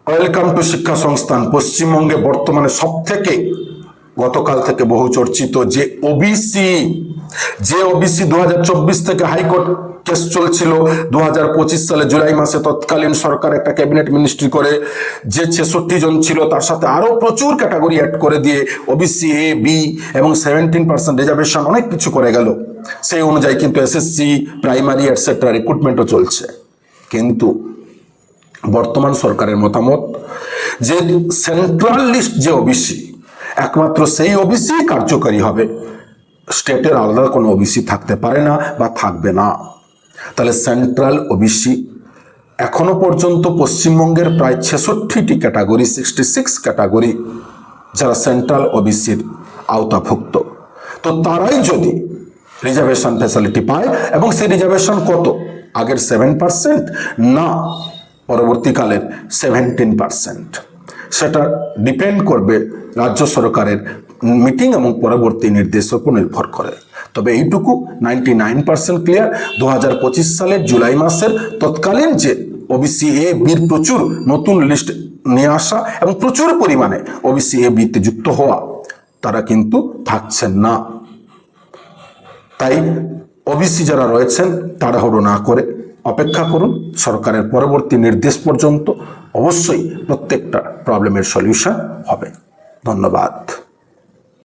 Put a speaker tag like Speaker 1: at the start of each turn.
Speaker 1: Welcome to শিক্ষা সংস্থান। পশ্চিমবঙ্গে বর্তমানে সব থেকে গতকাল থেকে বহু চর্চিত যে ওবিসি 2024 থেকে হাইকোর্ট কেস চলছিল, 2025 সালে জুলাই মাসে তৎকালীন সরকার একটা ক্যাবিনেট মিনিস্ট্রি করে যে 66 জন ছিল তার সাথে আরো প্রচুর ক্যাটাগরি অ্যাড করে দিয়ে ওবিসি এ বি এবং 17% রিজার্ভেশন অনেক কিছু করে গেল। সেই অনুযায়ী কিন্তু এসএসসি প্রাইমারি এটসেট্রা রিক্রুটমেন্টও চলছে। কিন্তু বর্তমান সরকারের মতামত যে সেন্ট্রাল লিস্ট যে ওবিসি একমাত্র সেই ওবিসি কার্যকরী হবে, স্টেটের আলাদা কোনো ওবিসি থাকতে পারে না বা থাকবে না। তাহলে সেন্ট্রাল ওবিসি এখনো পর্যন্ত পশ্চিমবঙ্গের প্রায় 66টি ক্যাটাগরি, 66 ক্যাটাগরি যারা সেন্ট্রাল ওবিসির আওতাভুক্ত, তো তারাই যদি রিজার্ভেশন ফ্যাসিলিটি পায়, এবং সেই রিজার্ভেশন কত, আগের 7% না পরবর্তীকালের 17%, সেটা ডিপেন্ড করবে রাজ্য সরকারের মিটিং এবং পরবর্তী নির্দেশের উপর নির্ভর করে। তবে এইটুকু 99% ক্লিয়ার, 2025 সালের জুলাই মাসের তৎকালীন যে ওবিসি এ বির প্রচুর নতুন লিস্ট নিয়ে আসা এবং প্রচুর পরিমাণে ওবিসি এ বিতে যুক্ত হওয়া, তারা কিন্তু থাকছেন না। তাই ওবিসি যারা রয়েছেন তাড়াহুড়ো না করে অপেক্ষা করুন সরকারের পরবর্তী নির্দেশ পর্যন্ত। অবশ্যই প্রত্যেকটা প্রবলেমের সলিউশন হবে। ধন্যবাদ।